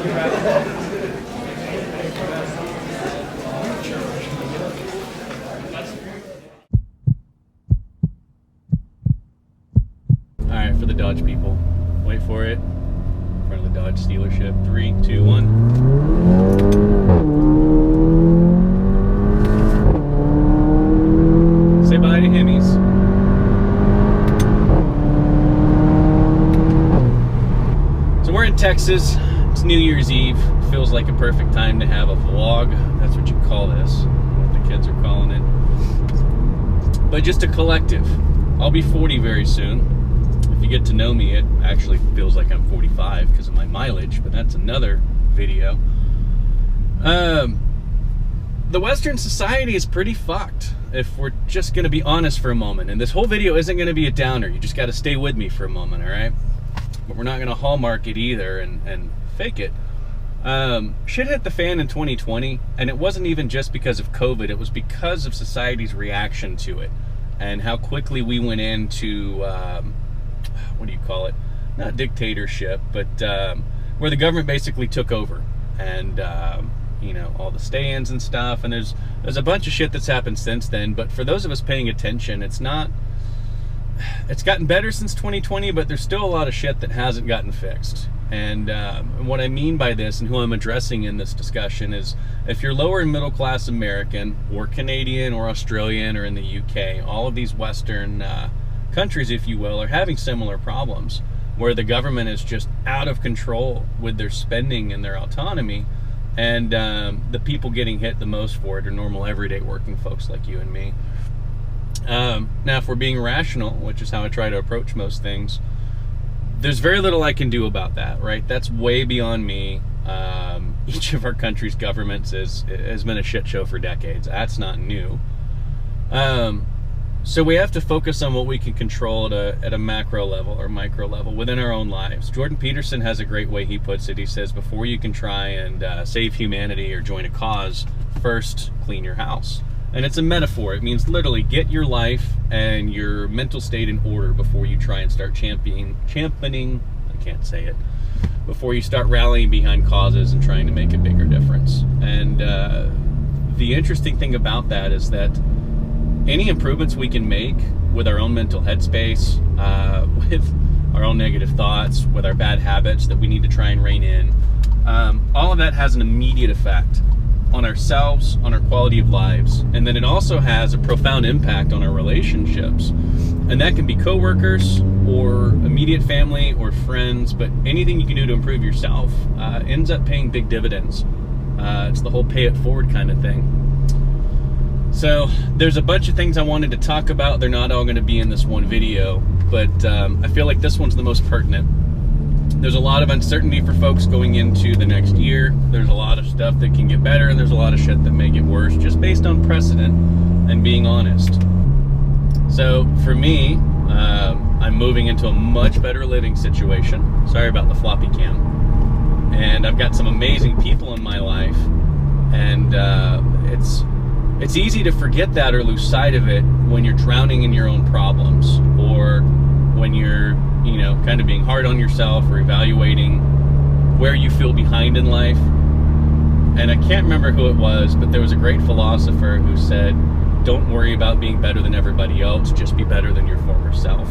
Alright, for the Dodge people. Wait for it. In front of the Dodge dealership. 3, 2, 1. Say bye to Hemis. So we're in Texas. It's New Year's Eve. Feels like a perfect time to have a vlog. That's what you call this. What the kids are calling it. But just a collective. I'll be 40 very soon. If you get to know me, it actually feels like I'm 45 because of my mileage, but that's another video. The Western society is pretty fucked, if we're just going to be honest for a moment. And this whole video isn't going to be a downer. You just got to stay with me for a moment, all right? But we're not going to hallmark it either and fake it. Shit hit the fan in 2020, and it wasn't even just because of COVID. It was because of society's reaction to it and how quickly we went into... what do you call it? Not dictatorship, but where the government basically took over, and you know, all the stay-ins and stuff. And there's a bunch of shit that's happened since then. But for those of us paying attention, it's gotten better since 2020, but there's still a lot of shit that hasn't gotten fixed. And what I mean by this, and who I'm addressing in this discussion, is if you're lower and middle class American or Canadian or Australian or in the UK, all of these Western countries, if you will, are having similar problems where the government is just out of control with their spending and their autonomy, and the people getting hit the most for it are normal everyday working folks like you and me. Now, if we're being rational, which is how I try to approach most things, there's very little I can do about that, right? That's way beyond me. Each of our country's governments has been a shit show for decades. That's not new. So we have to focus on what we can control at a macro level or micro level within our own lives. Jordan Peterson has a great way he puts it. He says, before you can try and save humanity or join a cause, first clean your house. And it's a metaphor. It means literally get your life and your mental state in order before you try and start championing, I can't say it, before you start rallying behind causes and trying to make a bigger difference. And the interesting thing about that is that any improvements we can make with our own mental headspace, with our own negative thoughts, with our bad habits that we need to try and rein in, all of that has an immediate effect on ourselves, on our quality of lives, and then it also has a profound impact on our relationships. And that can be coworkers or immediate family or friends, but anything you can do to improve yourself ends up paying big dividends. It's the whole pay it forward kind of thing. So there's a bunch of things I wanted to talk about. They're not all going to be in this one video, but I feel like this one's the most pertinent. There's a lot of uncertainty for folks going into the next year. There's a lot of stuff that can get better, and there's a lot of shit that may get worse, just based on precedent and being honest. So for me, I'm moving into a much better living situation. Sorry about the floppy cam. And I've got some amazing people in my life, and it's easy to forget that or lose sight of it when you're drowning in your own problems, or when you're, you know, kind of being hard on yourself or evaluating where you feel behind in life. And I can't remember who it was, but there was a great philosopher who said, don't worry about being better than everybody else, just be better than your former self.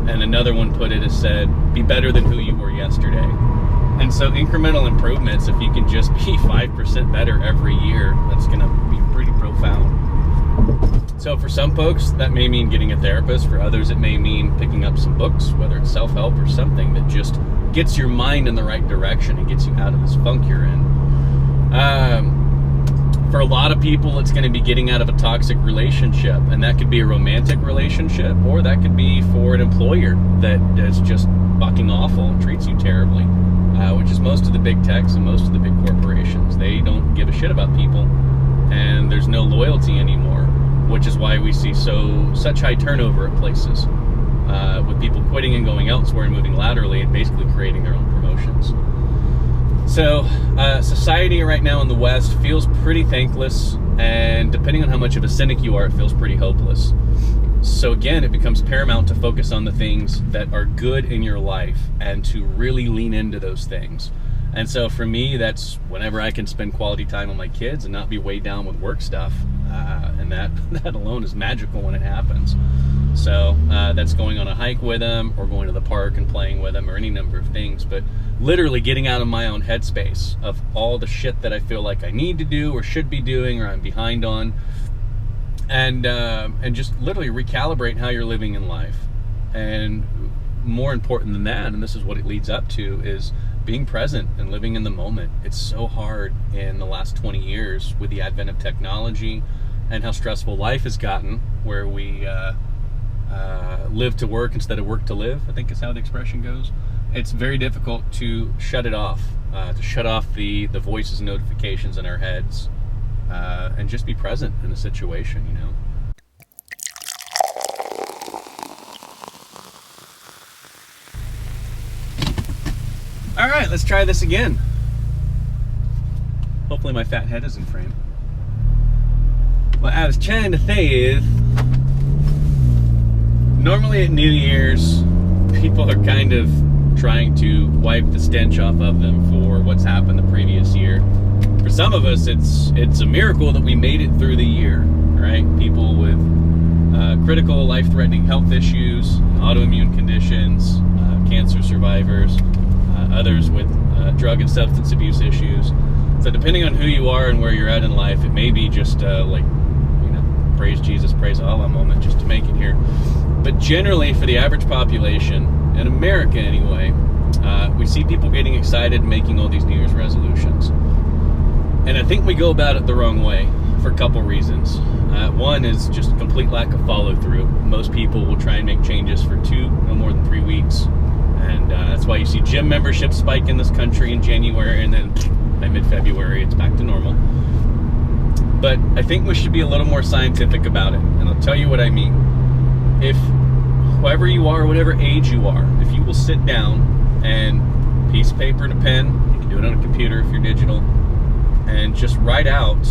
And another one put it as said, be better than who you were yesterday. And so incremental improvements, if you can just be 5% better every year, that's going to be pretty profound. So for some folks, that may mean getting a therapist. For others, it may mean picking up some books, whether it's self-help or something that just gets your mind in the right direction and gets you out of this funk you're in. For a lot of people, it's going to be getting out of a toxic relationship, and that could be a romantic relationship, or that could be for an employer that is just fucking awful and treats you terribly, which is most of the big techs and most of the big corporations. They don't give a shit about people, and there's no loyalty anymore, which is why we see such high turnover at places, with people quitting and going elsewhere and moving laterally and basically creating their own promotions. So society right now in the West feels pretty thankless, and depending on how much of a cynic you are, it feels pretty hopeless. So again, it becomes paramount to focus on the things that are good in your life and to really lean into those things. And so for me, that's whenever I can spend quality time with my kids and not be weighed down with work stuff. And that alone is magical when it happens. So that's going on a hike with them, or going to the park and playing with them, or any number of things. But literally getting out of my own headspace of all the shit that I feel like I need to do or should be doing or I'm behind on, and just literally recalibrate how you're living in life. And more important than that, and this is what it leads up to, is being present and living in the moment. It's so hard in the last 20 years with the advent of technology and how stressful life has gotten, where we live to work instead of work to live, I think is how the expression goes. It's very difficult to shut it off, to shut off the voices and notifications in our heads, and just be present in the situation, you know. All right, let's try this again. Hopefully my fat head is in frame. What I was trying to say is, normally at New Year's, people are kind of trying to wipe the stench off of them for what's happened the previous year. For some of us, it's a miracle that we made it through the year, right? People with critical, life-threatening health issues, autoimmune conditions, cancer survivors, others with drug and substance abuse issues. So depending on who you are and where you're at in life, it may be just praise Jesus, praise Allah moment just to make it here. But generally, for the average population, in America anyway, we see people getting excited and making all these New Year's resolutions. And I think we go about it the wrong way for a couple reasons. One is just complete lack of follow-through. Most people will try and make changes for no more than 3 weeks. And that's why you see gym memberships spike in this country in January, and then by mid-February it's back to normal. But I think we should be a little more scientific about it, and I'll tell you what I mean. If whoever you are, whatever age you are, if you will sit down and piece of paper and a pen, you can do it on a computer if you're digital, and just write out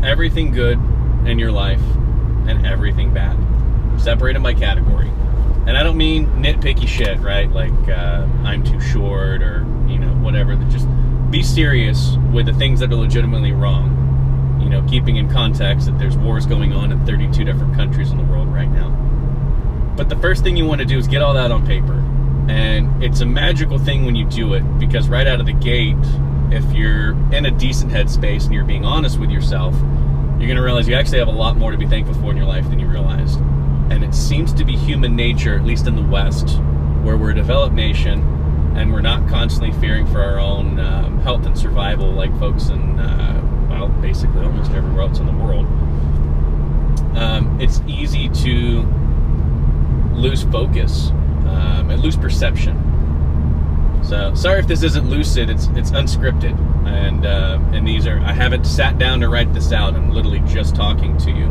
everything good in your life and everything bad. Separate them by category. And I don't mean nitpicky shit, right? Like I'm too short or, whatever. Just be serious with the things that are legitimately wrong. Keeping in context that there's wars going on in 32 different countries in the world right now. But the first thing you want to do is get all that on paper. And it's a magical thing when you do it, because right out of the gate, if you're in a decent headspace and you're being honest with yourself, you're going to realize you actually have a lot more to be thankful for in your life than you realized. And it seems to be human nature, at least in the West, where we're a developed nation and we're not constantly fearing for our own health and survival like folks in, basically almost everywhere else in the world. It's easy to lose focus and lose perception. So sorry if this isn't lucid, it's unscripted. And these are, I haven't sat down to write this out. I'm literally just talking to you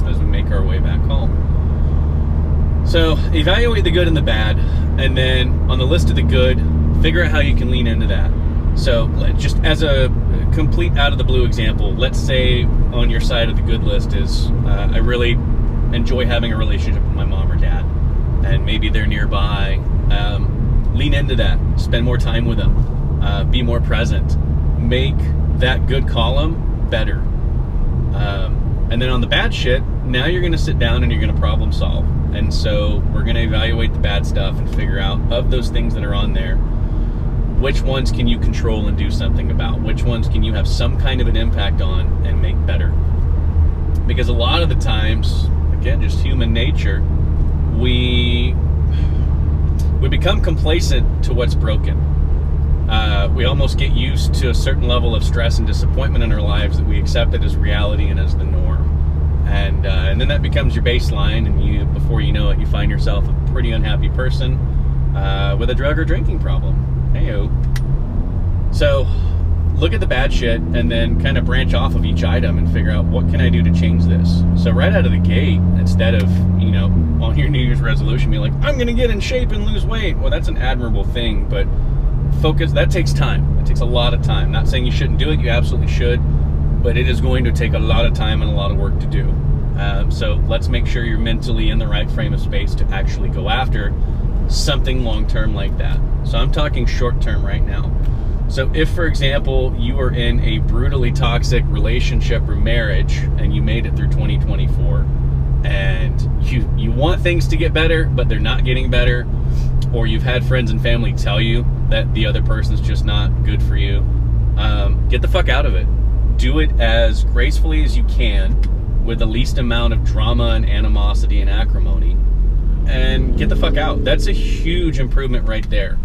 as we make our way back home. So evaluate the good and the bad, and then on the list of the good, figure out how you can lean into that. So just as a complete out of the blue example, let's say on your side of the good list is I really enjoy having a relationship with my mom or dad, and maybe they're nearby. Lean into that, spend more time with them, be more present, make that good column better. And then on the bad shit, now you're going to sit down and you're going to problem solve. And so we're going to evaluate the bad stuff and figure out, of those things that are on there, which ones can you control and do something about? Which ones can you have some kind of an impact on and make better? Because a lot of the times, again, just human nature, we become complacent to what's broken. We almost get used to a certain level of stress and disappointment in our lives that we accept it as reality and as the norm. And then that becomes your baseline, and before you know it, you find yourself a pretty unhappy person with a drug or drinking problem. Heyo. So look at the bad shit and then kind of branch off of each item and figure out, what can I do to change this? So right out of the gate, instead of, on your New Year's resolution, be like, I'm going to get in shape and lose weight. Well, that's an admirable thing, but focus, that takes time. It takes a lot of time. Not saying you shouldn't do it, you absolutely should, but it is going to take a lot of time and a lot of work to do. So let's make sure you're mentally in the right frame of space to actually go after something long-term like that. So I'm talking short-term right now. So if, for example, you are in a brutally toxic relationship or marriage and you made it through 2024 and you want things to get better, but they're not getting better, or you've had friends and family tell you that the other person's just not good for you, get the fuck out of it. Do it as gracefully as you can with the least amount of drama and animosity and acrimony, and get the fuck out. That's a huge improvement right there.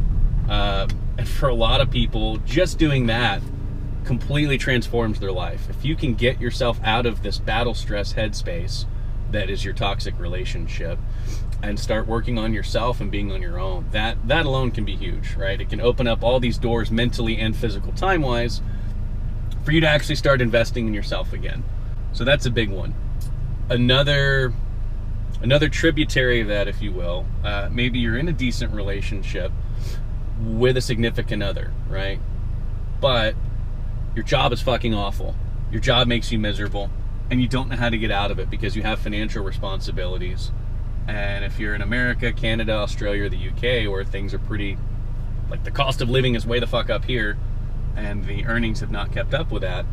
And for a lot of people, just doing that completely transforms their life. If you can get yourself out of this battle stress headspace that is your toxic relationship and start working on yourself and being on your own, that alone can be huge, right? It can open up all these doors mentally and physical time-wise for you to actually start investing in yourself again. So that's a big one. Another tributary of that, if you will, maybe you're in a decent relationship with a significant other, right? But your job is fucking awful. Your job makes you miserable, and you don't know how to get out of it because you have financial responsibilities. And if you're in America, Canada, Australia, or the UK, where things are pretty, like the cost of living is way the fuck up here, and the earnings have not kept up with that,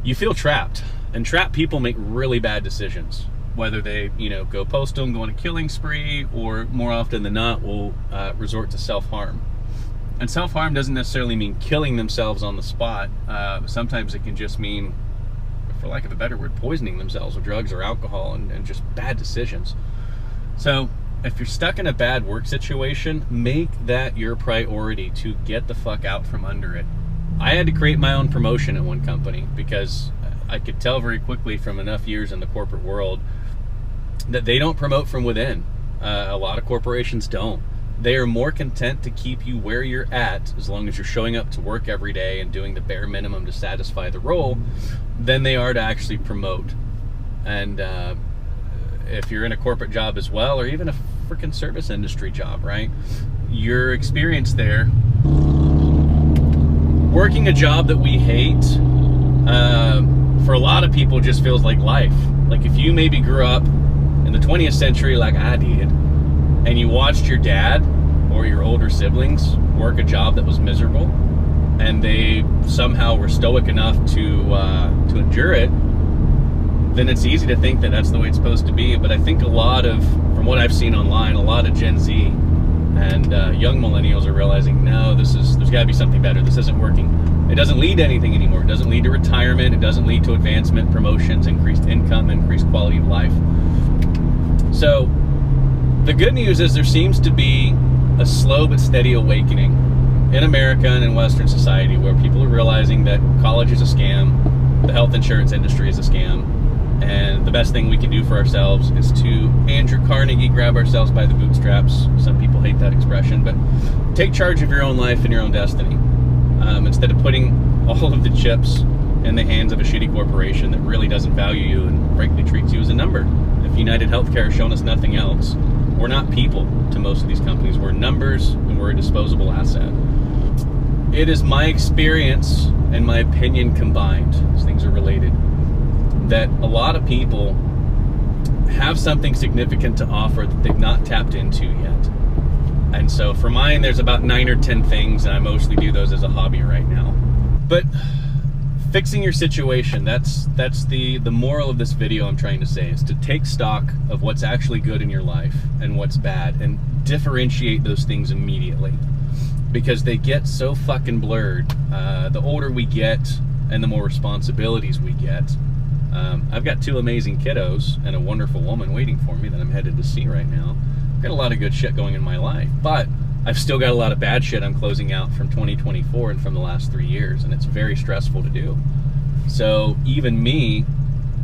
you feel trapped. And trapped people make really bad decisions. Whether they, go postal, go on a killing spree, or more often than not will resort to self-harm. And self-harm doesn't necessarily mean killing themselves on the spot. Sometimes it can just mean, for lack of a better word, poisoning themselves with drugs or alcohol and just bad decisions. So if you're stuck in a bad work situation, make that your priority to get the fuck out from under it. I had to create my own promotion at one company because I could tell very quickly from enough years in the corporate world that they don't promote from within. A lot of corporations don't. They are more content to keep you where you're at as long as you're showing up to work every day and doing the bare minimum to satisfy the role than they are to actually promote. And if you're in a corporate job as well, or even a freaking service industry job, right? Your experience there, working a job that we hate, for a lot of people just feels like life. Like if you maybe grew up in the 20th century like I did, and you watched your dad or your older siblings work a job that was miserable, and they somehow were stoic enough to endure it, then it's easy to think that that's the way it's supposed to be. But I think from what I've seen online, a lot of Gen Z and young millennials are realizing, no, there's got to be something better. This isn't working. It doesn't lead to anything anymore. It doesn't lead to retirement. It doesn't lead to advancement, promotions, increased income, increased quality of life. So the good news is there seems to be a slow but steady awakening in America and in Western society where people are realizing that college is a scam, the health insurance industry is a scam, and the best thing we can do for ourselves is to, Andrew Carnegie, grab ourselves by the bootstraps. Some people hate that expression, but take charge of your own life and your own destiny. Instead of putting all of the chips in the hands of a shitty corporation that really doesn't value you and frankly treats you as a number. If United Healthcare has shown us nothing else, we're not people to most of these companies. We're numbers and we're a disposable asset. It is my experience and my opinion combined, these things are related, that a lot of people have something significant to offer that they've not tapped into yet. And so for mine, there's about 9 or 10 things, and I mostly do those as a hobby right now. But fixing your situation, that's the moral of this video I'm trying to say, is to take stock of what's actually good in your life and what's bad, and differentiate those things immediately, because they get so fucking blurred. The older we get and the more responsibilities we get. I've got 2 amazing kiddos and a wonderful woman waiting for me that I'm headed to see right now. I've got a lot of good shit going in my life, but I've still got a lot of bad shit I'm closing out from 2024 and from the last 3 years, and it's very stressful to do. So even me,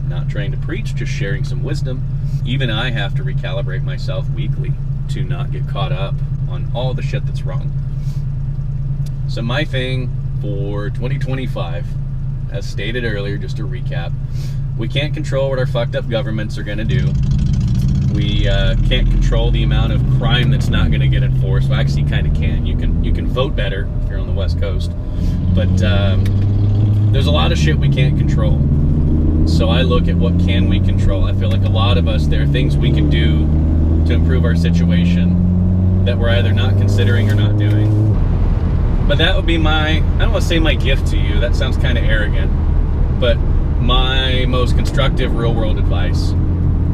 not trying to preach, just sharing some wisdom, even I have to recalibrate myself weekly to not get caught up on all the shit that's wrong. So my thing for 2025, as stated earlier, just to recap, we can't control what our fucked up governments are going to do. We can't control the amount of crime that's not going to get enforced. Well, actually, you kind of can. You can vote better if you're on the West Coast, but there's a lot of shit we can't control. So I look at what can we control. I feel like a lot of us, there are things we can do to improve our situation that we're either not considering or not doing. But that would be I don't want to say my gift to you, that sounds kind of arrogant, but my most constructive real world advice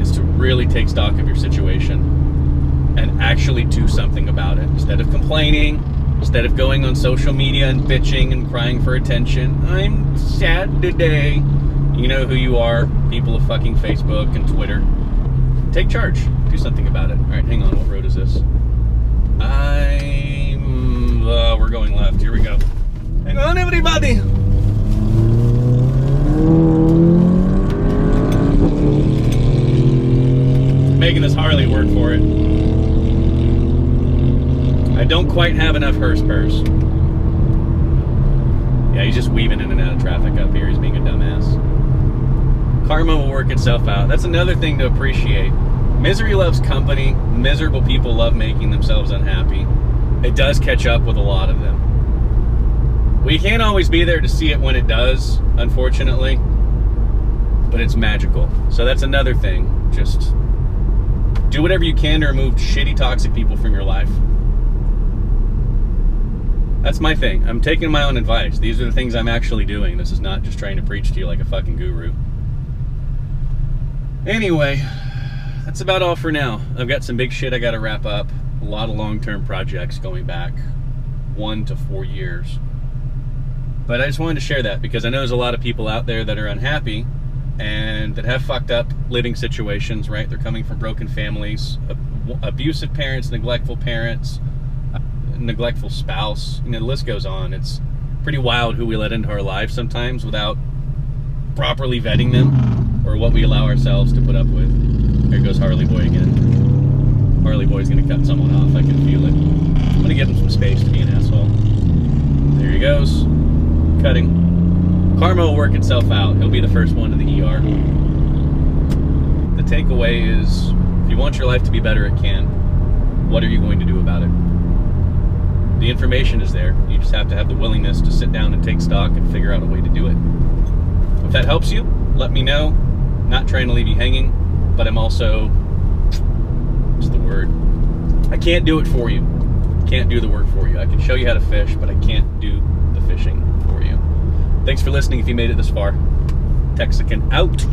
is to really take stock of your situation and actually do something about it. Instead of complaining, instead of going on social media and bitching and crying for attention, I'm sad today. You know who you are, people of fucking Facebook and Twitter. Take charge, do something about it. All right, hang on, what road is this? We're going left, here we go. Hang on, everybody. Making this Harley work for it. I don't quite have enough hearse purse. Yeah, he's just weaving in and out of traffic up here. He's being a dumbass. Karma will work itself out. That's another thing to appreciate. Misery loves company. Miserable people love making themselves unhappy. It does catch up with a lot of them. We can't always be there to see it when it does, unfortunately, but it's magical. So that's another thing. Just do whatever you can to remove shitty, toxic people from your life. That's my thing. I'm taking my own advice. These are the things I'm actually doing. This is not just trying to preach to you like a fucking guru. Anyway, that's about all for now. I've got some big shit I gotta wrap up. A lot of long-term projects going back 1 to 4 years. But I just wanted to share that because I know there's a lot of people out there that are unhappy and that have fucked up living situations, right? They're coming from broken families, abusive parents, neglectful spouse. You know, the list goes on. It's pretty wild who we let into our lives sometimes without properly vetting them or what we allow ourselves to put up with. There goes Harley Boy again. Harley Boy's gonna cut someone off. I can feel it. I'm gonna give him some space to be an asshole. There he goes. Cutting. Karma will work itself out. He'll be the first one to the ER. The takeaway is, if you want your life to be better, it can. What are you going to do about it? The information is there. You just have to have the willingness to sit down and take stock and figure out a way to do it. If that helps you, let me know. Not trying to leave you hanging, but I'm also, what's the word? I can't do it for you. Can't do the work for you. I can show you how to fish, but I can't do the fishing for you. Thanks for listening if you made it this far. Texican out.